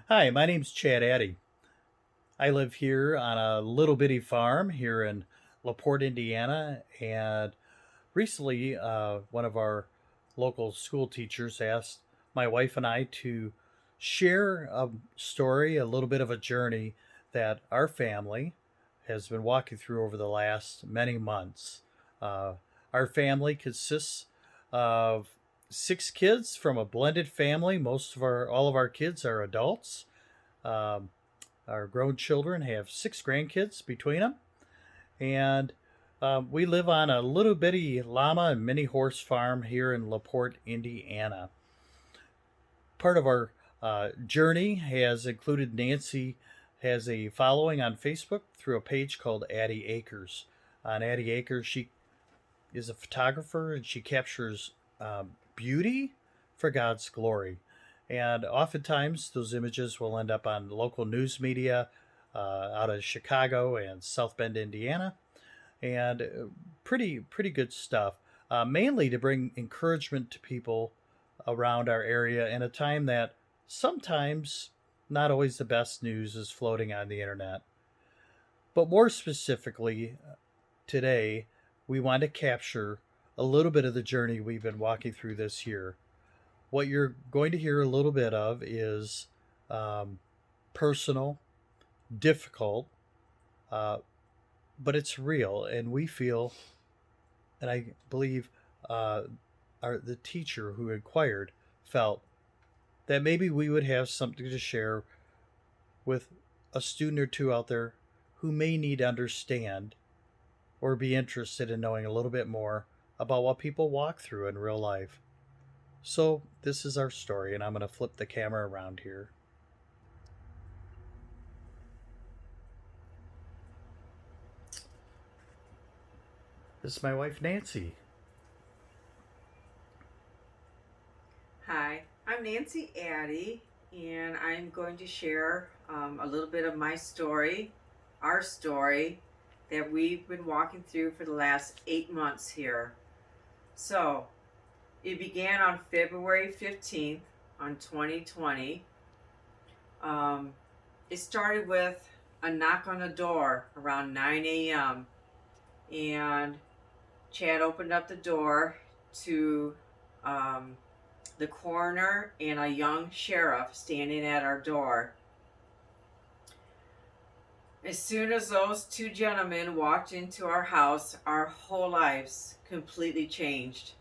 Hi, my name's Chad Addy. I live here on a little bitty farm here in LaPorte, Indiana, and recently one of our local school teachers asked my wife and I to share a story, a little bit of a journey that our family has been walking through over the last many months. Uh, our family consists of six kids from a blended family. All of our kids are adults. Um, our grown children have six grandkids between them, and we live on a little bitty llama and mini horse farm here in LaPorte, Indiana. Part of our journey has included Nancy has a following on Facebook through a page called Addie Acres. On Addie Acres, she is a photographer and she captures beauty for God's glory. And oftentimes, those images will end up on local news media out of Chicago and South Bend, Indiana, and pretty good stuff. Mainly to bring encouragement to people around our area in a time that sometimes not always the best news is floating on the internet. But more specifically, today we want to capture a little bit of the journey we've been walking through this year. What you're going to hear a little bit of is um, personal, difficult, uh, but it's real, and we feel, and I believe the teacher who inquired felt that maybe we would have something to share with a student or two out there who may need to understand or be interested in knowing a little bit more about what people walk through in real life. So, this is our story, and I'm going to flip the camera around here. This is my wife, Nancy. Hi, I'm Nancy Addy, and I'm going to share a little bit of my story, our story, that we've been walking through for the last 8 months here. So, it began on February 15th on 2020. Um, it started with a knock on the door around 9 a.m., and Chad opened up the door to um, the coroner and a young sheriff standing at our door. As soon as those two gentlemen walked into our house, our whole lives completely changed.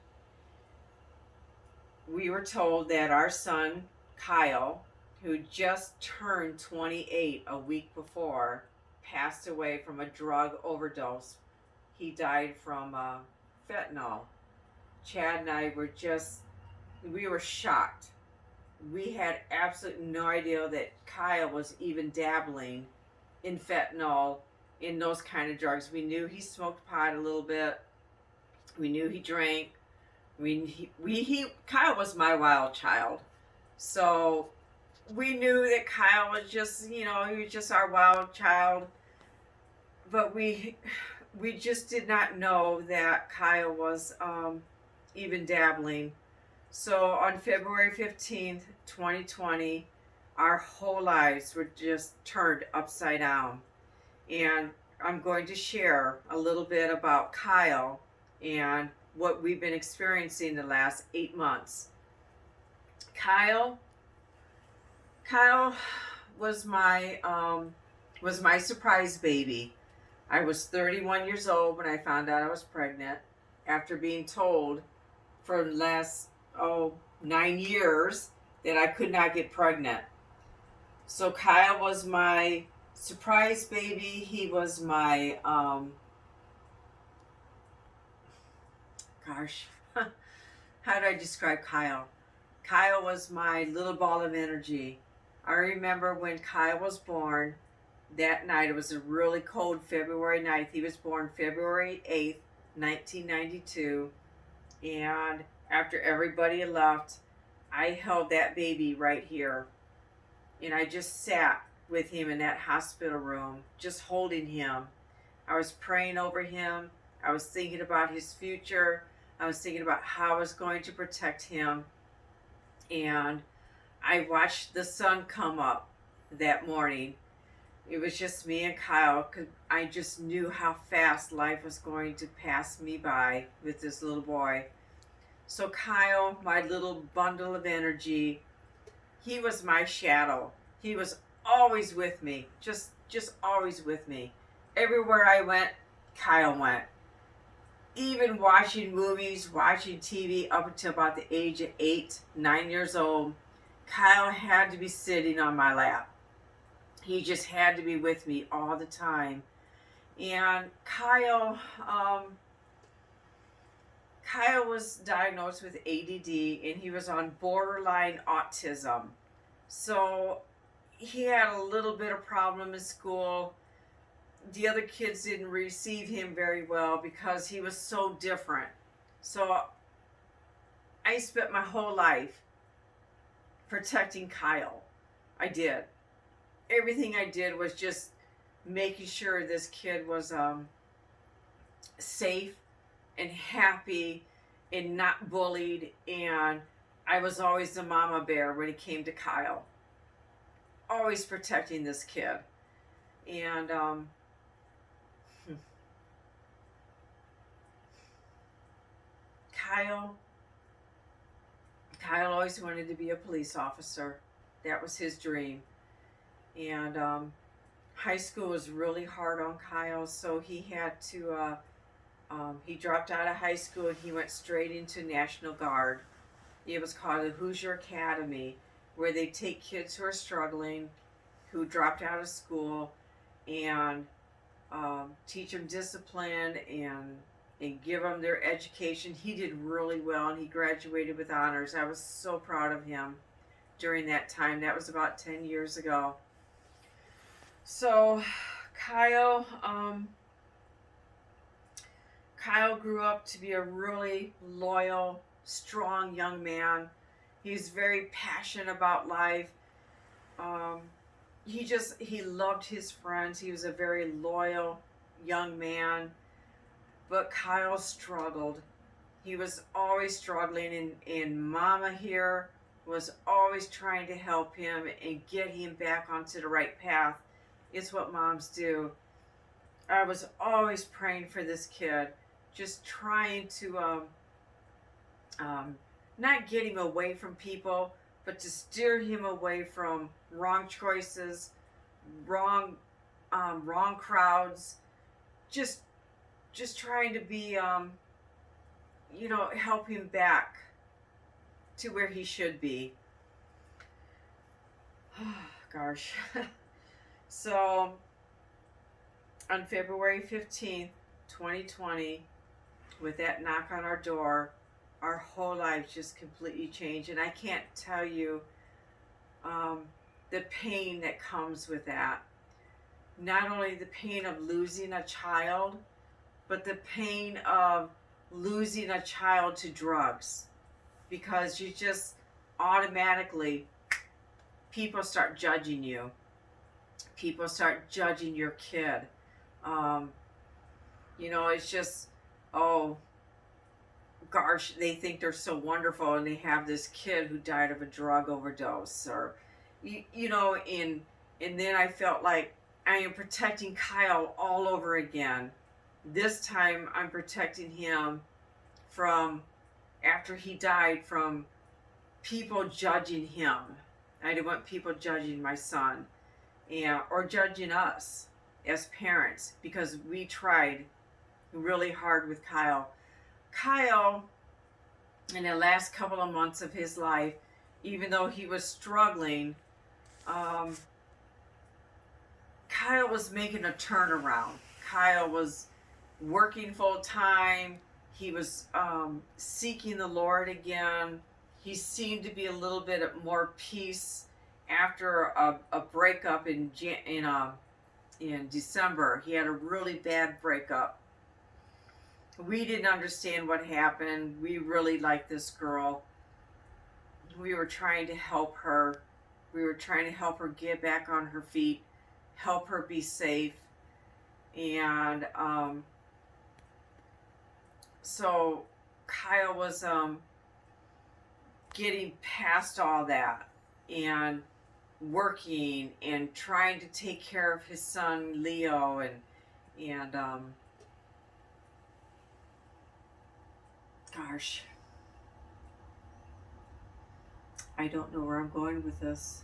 We were told that our son, Kyle, who just turned 28 a week before, passed away from a drug overdose. He died from fentanyl. Chad and I we were shocked. We had absolutely no idea that Kyle was even dabbling in fentanyl, in those kind of drugs. We knew he smoked pot a little bit. We knew he drank. Kyle was my wild child. So we knew that Kyle was just, he was just our wild child. But we just did not know that Kyle was even dabbling. So on February 15th, 2020, our whole lives were just turned upside down. And I'm going to share a little bit about Kyle and what we've been experiencing the last 8 months. Kyle, Kyle was my surprise baby. I was 31 years old when I found out I was pregnant after being told for the last 9 years that I could not get pregnant. So Kyle was my surprise baby. He was my gosh, how do I describe Kyle? Kyle was my little ball of energy. I remember when Kyle was born that night. It was a really cold February night. He was born February 8th, 1992. And after everybody had left, I held that baby right here. And I just sat with him in that hospital room, just holding him. I was praying over him. I was thinking about his future. I was thinking about how I was going to protect him. And I watched the sun come up. that morning. It was just me and Kyle, because I just knew how fast life was going to pass me by with this little boy. So Kyle, my little bundle of energy, he was my shadow. He was always with me, just always with me. Everywhere I went, Kyle went. Even watching movies, watching TV up until about the age of 8, 9 years old, Kyle had to be sitting on my lap. He just had to be with me all the time. And Kyle was diagnosed with ADD, and he was on borderline autism. So he had a little bit of problem in school. The other kids didn't receive him very well because he was so different. So I spent my whole life protecting Kyle. I did. Everything I did was just making sure this kid was safe and happy and not bullied. And I was always the mama bear when it came to Kyle. Always protecting this kid. And Kyle always wanted to be a police officer. That was his dream. And high school was really hard on Kyle, so he had to. He dropped out of high school and he went straight into National Guard. It was called the Hoosier Academy, where they take kids who are struggling, who dropped out of school, and teach them discipline and give them their education. He did really well and he graduated with honors. I was so proud of him during that time. That was about 10 years ago. So Kyle grew up to be a really loyal, strong young man. He's very passionate about life. He loved his friends. He was a very loyal young man. But Kyle struggled. He was always struggling, and Mama here was always trying to help him and get him back onto the right path. It's what moms do. I was always praying for this kid, just trying to not get him away from people, but to steer him away from wrong choices, wrong crowds. Just trying to be, help him back to where he should be. Gosh. So, on February 15th, 2020, with that knock on our door, our whole lives just completely changed. And I can't tell you the pain that comes with that. Not only the pain of losing a child, but the pain of losing a child to drugs. Because you just automatically, people start judging you. People start judging your kid. It's just, oh, gosh, they think they're so wonderful and they have this kid who died of a drug overdose. Or, and then I felt like I am protecting Kyle all over again. This time I'm protecting him from, after he died, from people judging him. I didn't want people judging my son, or judging us as parents, because we tried really hard with Kyle. Kyle, in the last couple of months of his life, even though he was struggling, Kyle was making a turnaround. Kyle was working full time. He was seeking the Lord again. He seemed to be a little bit more peace after a breakup in December. He had a really bad breakup. We didn't understand what happened. We really liked this girl. We were trying to help her. We were trying to help her get back on her feet, help her be safe. And so Kyle was getting past all that. And working and trying to take care of his son Leo, and gosh, I don't know where I'm going with this.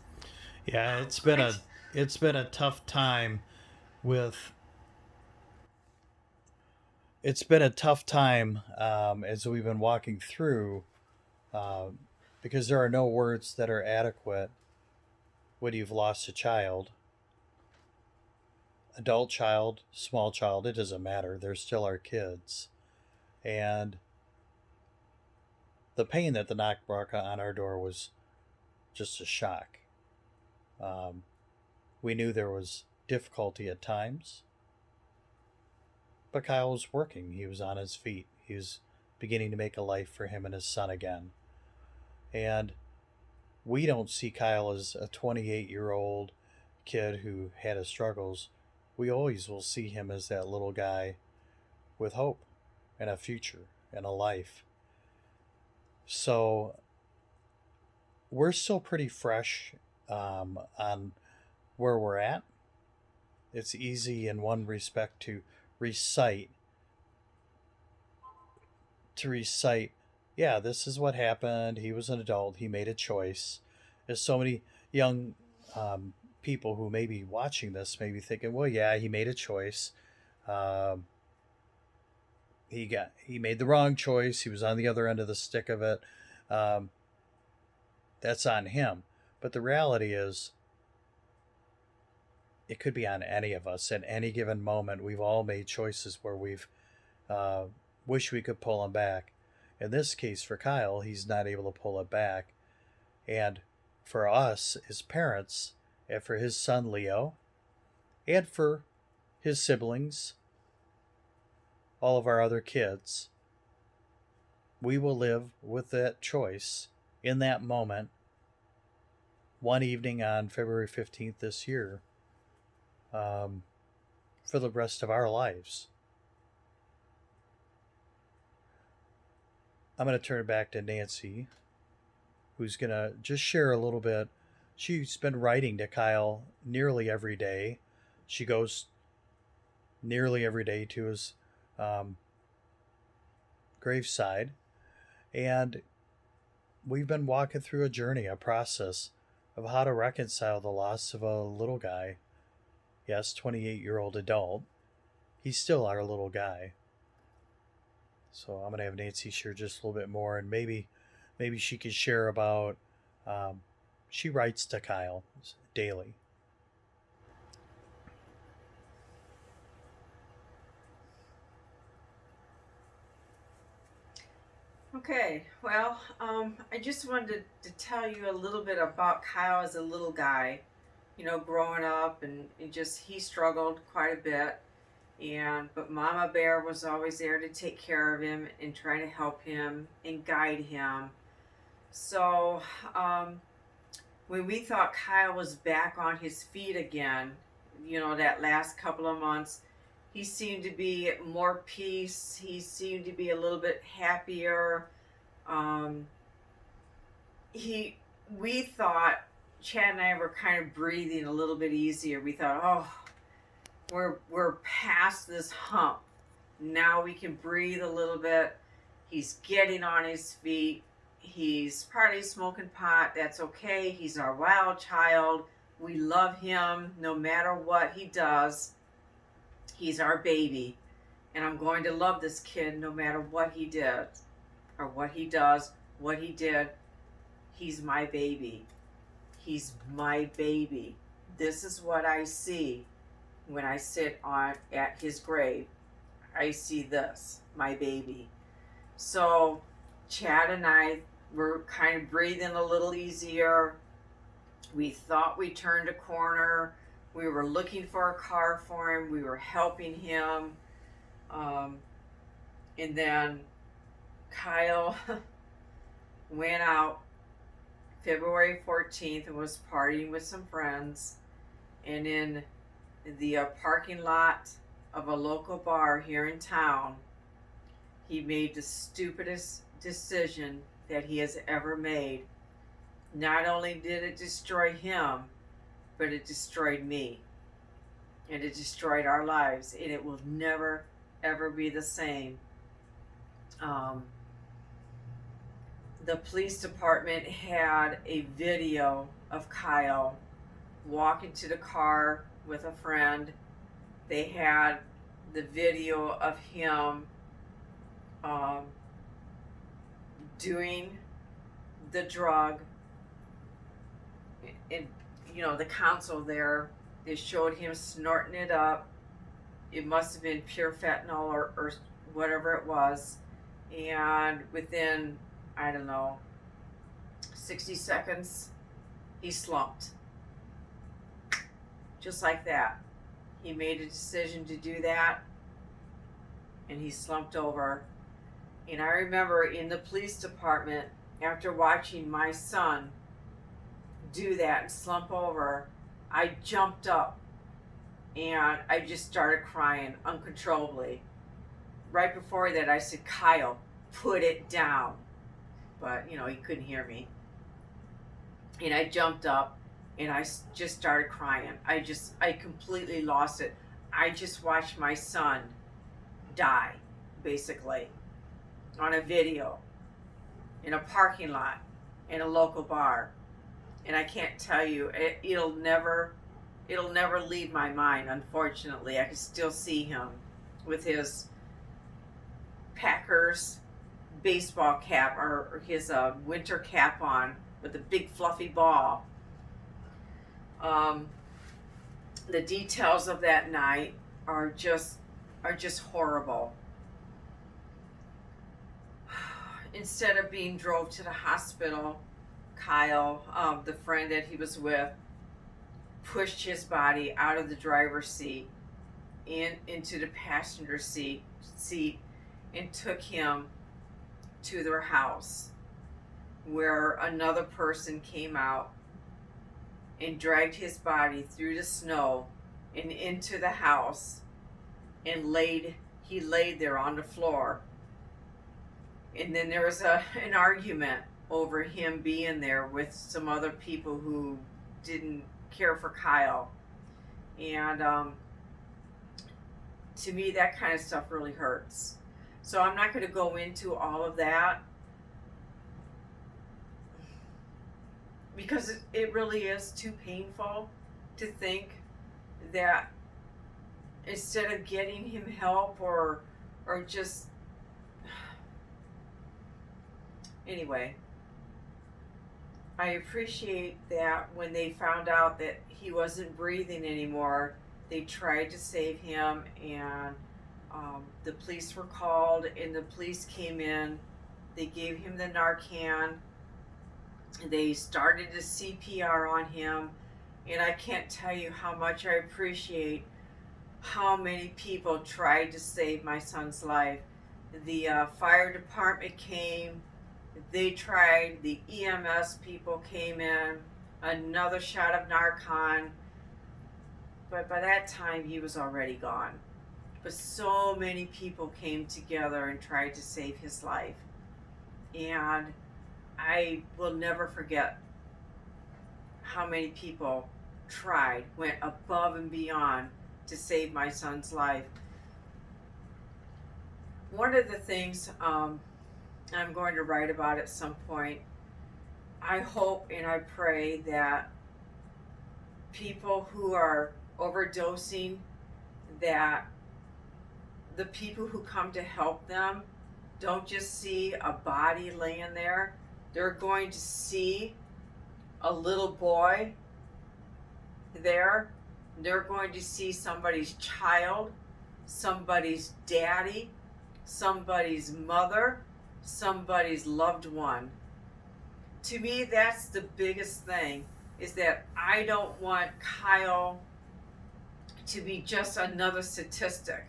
Yeah, I, it's been a tough time with it's been a tough time as we've been walking through uh, because there are no words that are adequate when you've lost a child, adult child, small child. It doesn't matter. They're still our kids, and the pain that the knock brought on our door was just a shock. Um, we knew there was difficulty at times, but Kyle was working. He was on his feet. He was beginning to make a life for him and his son again. And we don't see Kyle as a 28-year-old kid who had his struggles. We always will see him as that little guy with hope and a future and a life. So we're still pretty fresh on where we're at. It's easy in one respect recite recite, yeah, this is what happened. He was an adult. He made a choice. There's so many young um, people who may be watching this, may be thinking, well, yeah, he made a choice. Um, he made the wrong choice. He was on the other end of the stick of it. Um, that's on him. But the reality is, it could be on any of us at any given moment. We've all made choices where we've uh, wish we could pull him back. In this case, for Kyle, he's not able to pull it back. And for us as parents, and for his son Leo, and for his siblings, all of our other kids, we will live with that choice in that moment one evening on February 15th this year um, for the rest of our lives. I'm going to turn it back to Nancy, who's going to just share a little bit. She's been writing to Kyle nearly every day. She goes nearly every day to his um, graveside. And we've been walking through a journey, a process of how to reconcile the loss of a little guy. Yes, 28-year-old adult. He's still our little guy. So I'm going to have Nancy share just a little bit more, and maybe she could share about. Um, she writes to Kyle daily. okay, well, I just wanted to tell you a little bit about Kyle as a little guy. You know, growing up, and just he struggled quite a bit, and but Mama Bear was always there to take care of him and try to help him and guide him. So, um, when we thought Kyle was back on his feet again, you know, that last couple of months, he seemed to be more peace. He seemed to be a little bit happier. Um, he, we thought Chad and I were kind of breathing a little bit easier. We thought, oh, we're past this hump. Now we can breathe a little bit. He's getting on his feet. He's probably smoking pot. That's okay. He's our wild child. We love him no matter what he does. He's our baby. And I'm going to love this kid no matter what he did or what he does, what he did. He's my baby. He's my baby. This is what I see when I sit on at his grave. I see this, my baby. So Chad and I were kind of breathing a little easier. We thought we turned a corner. We were looking for a car for him. We were helping him. Um, and then Kyle went out February 14th and was partying with some friends. And in the parking lot of a local bar here in town, he made the stupidest decision that he has ever made. Not only did it destroy him, but it destroyed me, and it destroyed our lives, and it will never, ever be the same. Um, the police department had a video of Kyle walking to the car with a friend. They had the video of him um, doing the drug. And, you know, the council there, they showed him snorting it up. It must have been pure fentanyl or whatever it was. And within, I don't know, 60 seconds, he slumped. Just like that. He made a decision to do that, and he slumped over. And I remember in the police department, after watching my son do that and slump over, I jumped up and I just started crying uncontrollably. Right before that, I said, "Kyle, put it down." But, you know, he couldn't hear me. And I jumped up and I just started crying. I completely lost it. I just watched my son die, basically, on a video, in a parking lot, in a local bar. And I can't tell you, it'll never leave my mind, unfortunately. I can still see him with his Packers baseball cap, or his winter cap on, with a big fluffy ball. The details of that night are just horrible. Instead of being drove to the hospital, Kyle, the friend that he was with, pushed his body out of the driver's seat and into the passenger seat and took him to their house, where another person came out and dragged his body through the snow and into the house, and he laid there on the floor. And then there was an argument over him being there with some other people who didn't care for Kyle. And to me, that kind of stuff really hurts. So I'm not going to go into all of that, because it really is too painful to think that instead of getting him help or just, anyway, I appreciate that when they found out that he wasn't breathing anymore, they tried to save him, and the police were called, and the police came in. They gave him the Narcan. They started the CPR on him, and I can't tell you how much I appreciate how many people tried to save my son's life. The fire department came. They tried. The EMS people came in. Another shot of Narcan. But by that time, he was already gone. But so many people came together and tried to save his life. And I will never forget how many people went above and beyond to save my son's life. One of the things I'm going to write about at some point, I hope and I pray that people who are overdosing, that the people who come to help them don't just see a body laying there. They're going to see a little boy there. They're going to see somebody's child, somebody's daddy, somebody's mother, somebody's loved one. To me, that's the biggest thing, is that I don't want Kyle to be just another statistic.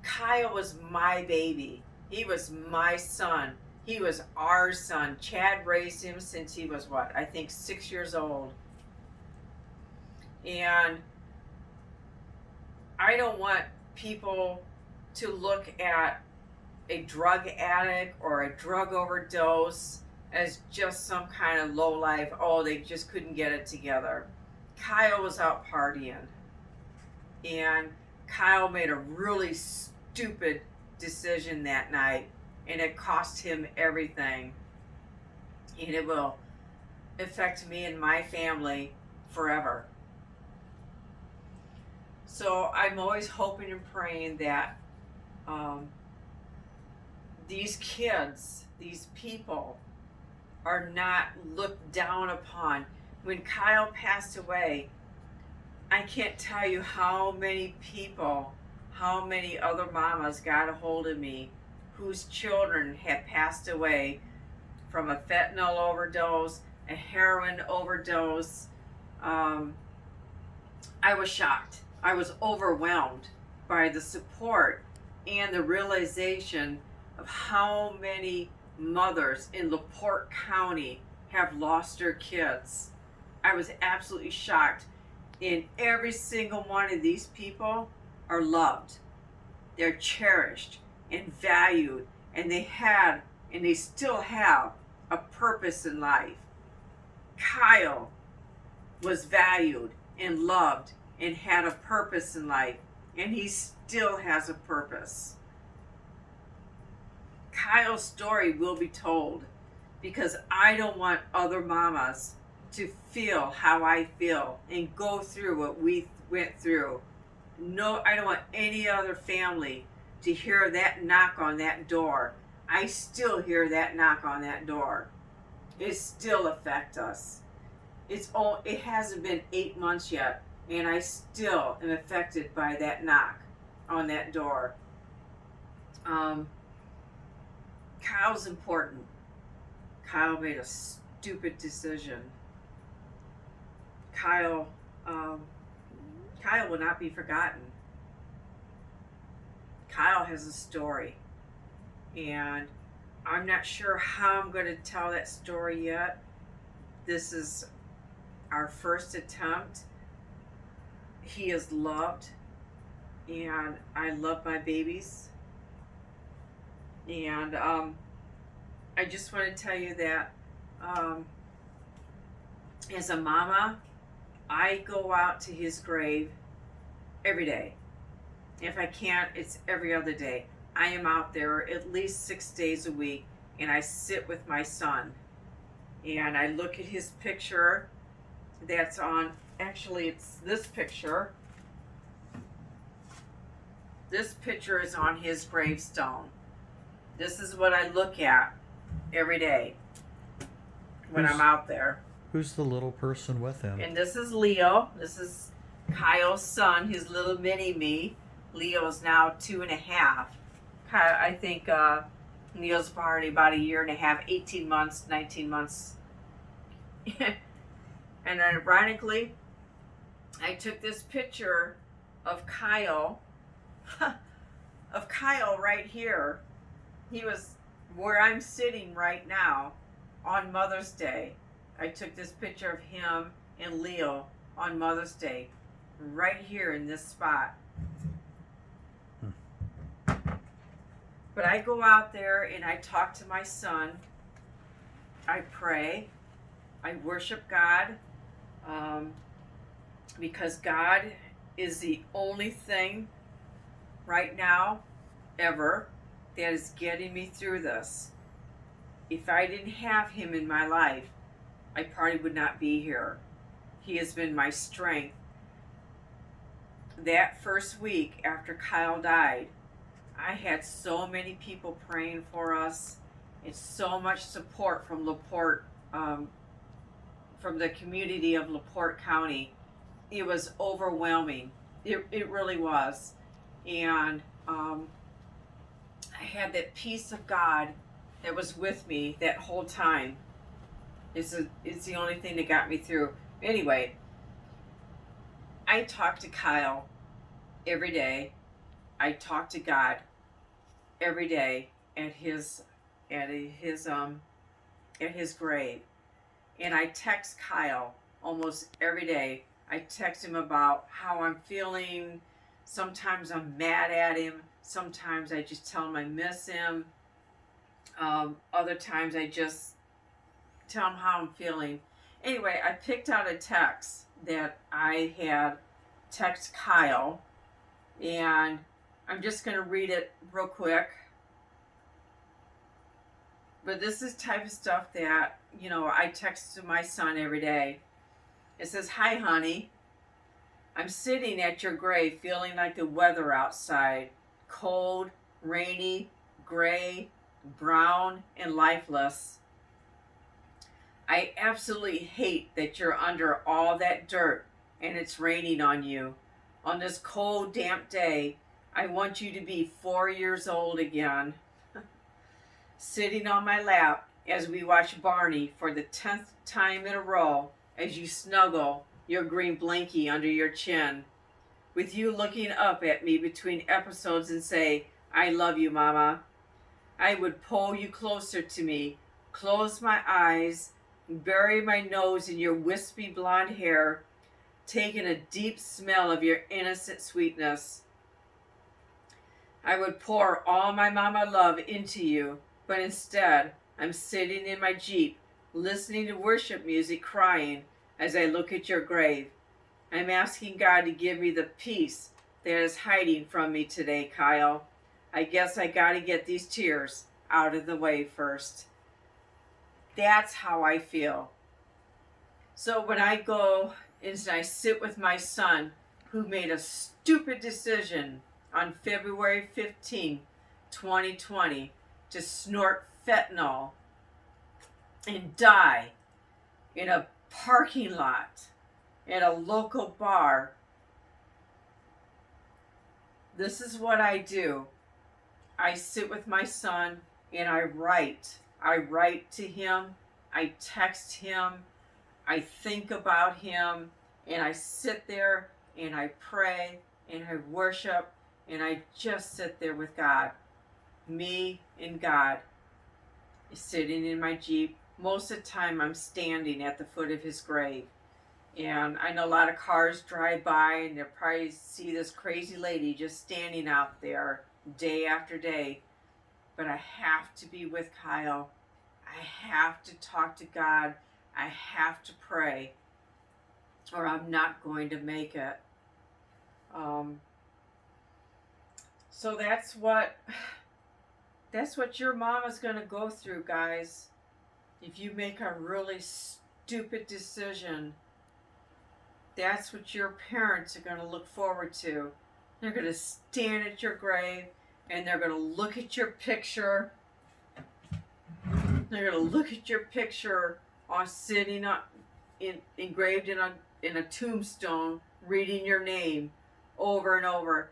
Kyle was my baby. He was my son. He was our son. Chad raised him since he was, I think 6 years old. And I don't want people to look at a drug addict or a drug overdose as just some kind of low life, oh, they just couldn't get it together. Kyle was out partying, and Kyle made a really stupid decision that night, and it cost him everything. And it will affect me and my family forever. So I'm always hoping and praying that um, these kids, these people, are not looked down upon. When Kyle passed away, I can't tell you how many people, how many other mamas got a hold of me whose children had passed away from a fentanyl overdose, a heroin overdose. Um, I was shocked. I was overwhelmed by the support and the realization of how many mothers in LaPorte County have lost their kids. I was absolutely shocked. And every single one of these people are loved. They're cherished and valued, and they had and they still have a purpose in life. Kyle was valued and loved and had a purpose in life, and he still has a purpose. Kyle's story will be told because I don't want other mamas to feel how I feel and go through what we went through. No, I don't want any other family to hear that knock on that door. I still hear that knock on that door. It still affects us. It hasn't been 8 months yet, and I still am affected by that knock on that door. Kyle's important. Kyle made a stupid decision. Kyle, Kyle will not be forgotten. Kyle has a story, and I'm not sure how I'm going to tell that story yet. This is our first attempt. He is loved, and I love my babies. And I just want to tell you that as a mama, I go out to his grave every day. If I can't, it's every other day. I am out there at least 6 days a week, and I sit with my son. And I look at his picture that's on, actually, it's this picture. This picture is on his gravestone. This is what I look at every day when I'm out there. Who's the little person with him? And this is Leo. This is Kyle's son, his little mini me. Leo's now 2.5. I think Leo's already about a year and a half, 18 months, 19 months. And ironically, I took this picture of Kyle, right here. He was where I'm sitting right now on Mother's Day. I took this picture of him and Leo on Mother's Day, right here in this spot. But I go out there and I talk to my son. I pray. I worship God. Because God is the only thing right now, ever, that is getting me through this. If I didn't have him in my life, I probably would not be here. He has been my strength. That first week after Kyle died, I had so many people praying for us and so much support from LaPorte, from the community of LaPorte County. It was overwhelming. It really was. And I had that peace of God that was with me that whole time. It's the only thing that got me through. Anyway, I talk to Kyle every day. I talk to God every day at his grave. And I text Kyle almost every day. I text him about how I'm feeling. Sometimes I'm mad at him. Sometimes I just tell him I miss him. Other times I just tell him how I'm feeling. Anyway, I picked out a text that I had text Kyle, and I'm just going to read it real quick. But this is type of stuff that, I text to my son every day. It says, "Hi, honey. I'm sitting at your grave feeling like the weather outside. Cold, rainy, gray, brown, and lifeless. I absolutely hate that you're under all that dirt and it's raining on you. On this cold, damp day, I want you to be 4 years old again, sitting on my lap as we watch Barney for the 10th time in a row as you snuggle your green blankie under your chin, with you looking up at me between episodes and say, 'I love you, Mama.' I would pull you closer to me, close my eyes, bury my nose in your wispy blonde hair, taking a deep smell of your innocent sweetness. I would pour all my mama love into you, but instead, I'm sitting in my Jeep, listening to worship music, crying as I look at your grave. I'm asking God to give me the peace that is hiding from me today, Kyle. I guess I gotta get these tears out of the way first." That's how I feel. So when I go and I sit with my son, who made a stupid decision on February 15th, 2020, to snort fentanyl and die in a parking lot at a local bar, this is what I do. I sit with my son and I write. I write to him. I text him. I think about him. And I sit there and I pray and I worship. And I just sit there with God. Me and God. Sitting in my Jeep. Most of the time I'm standing at the foot of his grave. And I know a lot of cars drive by and they'll probably see this crazy lady just standing out there day after day. But I have to be with Kyle. I have to talk to God. I have to pray, or I'm not going to make it. So that's what your mama's going to go through, guys. If you make a really stupid decision, that's what your parents are going to look forward to. They're going to stand at your grave and they're going to look at your picture. They're going to look at your picture on sitting up engraved in a tombstone, reading your name over and over.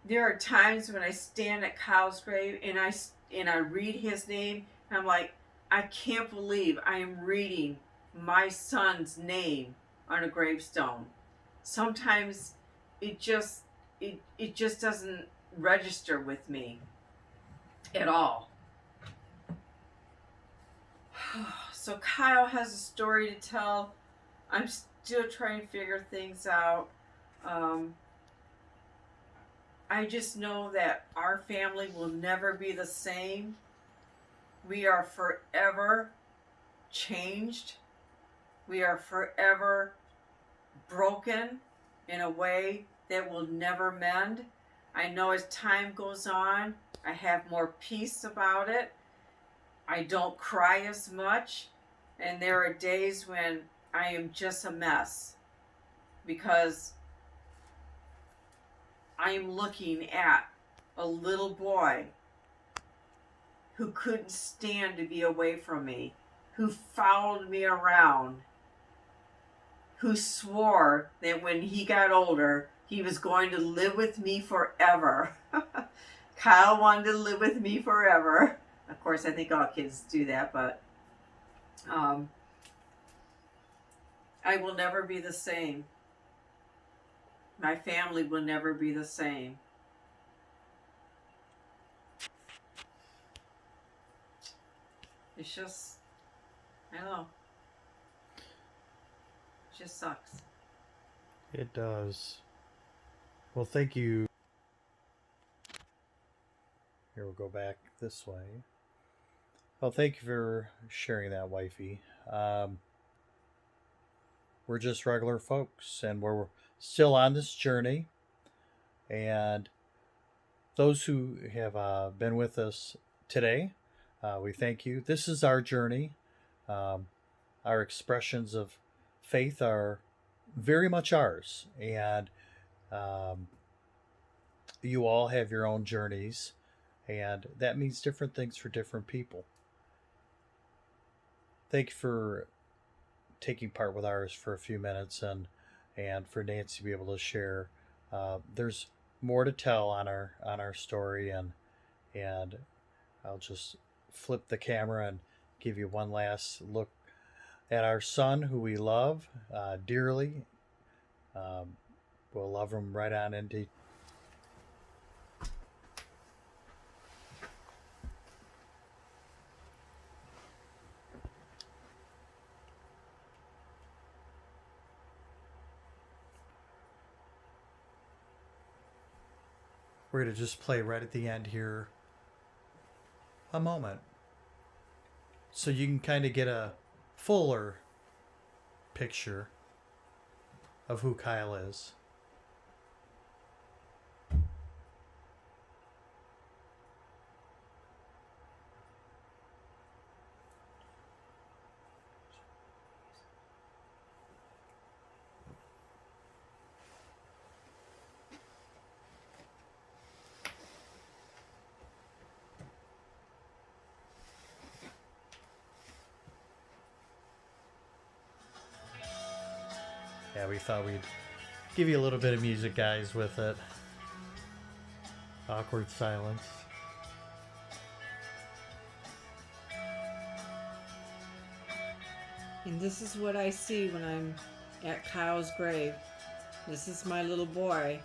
There are times when I stand at Kyle's grave and I read his name and I'm like, I can't believe I am reading my son's name on a gravestone. Sometimes it just doesn't register with me at all. So Kyle has a story to tell. I'm still trying to figure things out. I just know that our family will never be the same. We are forever changed. We are forever broken in a way that will never mend. I know as time goes on, I have more peace about it. I don't cry as much. And there are days when I am just a mess because I am looking at a little boy who couldn't stand to be away from me, who followed me around, who swore that when he got older, he was going to live with me forever. Kyle wanted to live with me forever. Of course, I think all kids do that, but I will never be the same. My family will never be the same. It's just, I don't know. It just sucks. It does. Well, thank you. Here, we'll go back this way. Well, thank you for sharing that, wifey. we're just regular folks, and we're still on this journey. And those who have been with us today, we thank you. This is our journey. Um, our expressions of faith are very much ours, and um, you all have your own journeys, and that means different things for different people. Thank you for taking part with ours for a few minutes, and for Nancy to be able to share. There's more to tell on our story, and I'll just flip the camera and give you one last look at our son, who we love dearly. Um, we'll love him right on into. We're going to just play right at the end here a moment so you can kind of get a fuller picture of who Kyle is. Yeah, we thought we'd give you a little bit of music, guys, with it. Awkward silence. And this is what I see when I'm at Kyle's grave. This is my little boy.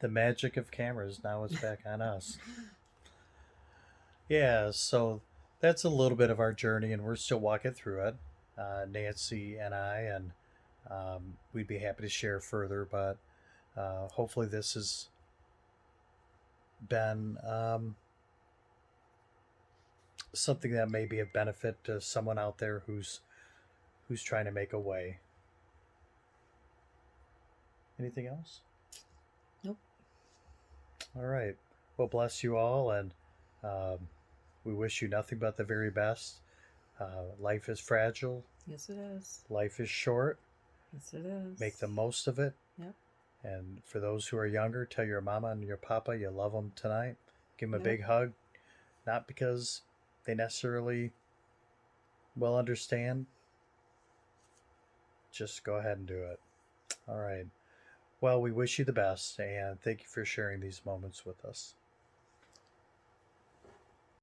The magic of cameras now is back on us. Yeah, so that's a little bit of our journey, and we're still walking through it. Nancy and I, and we'd be happy to share further, but hopefully, this has been something that may be of benefit to someone out there who's trying to make a way. Anything else? Nope. All right. Well, bless you all, and um, we wish you nothing but the very best. Life is fragile. Yes, it is. Life is short. Yes, it is. Make the most of it. Yep. And for those who are younger, tell your mama and your papa you love them tonight. Give them a Yep. big hug. Not because they necessarily will understand. Just go ahead and do it. All right. Well, we wish you the best and thank you for sharing these moments with us.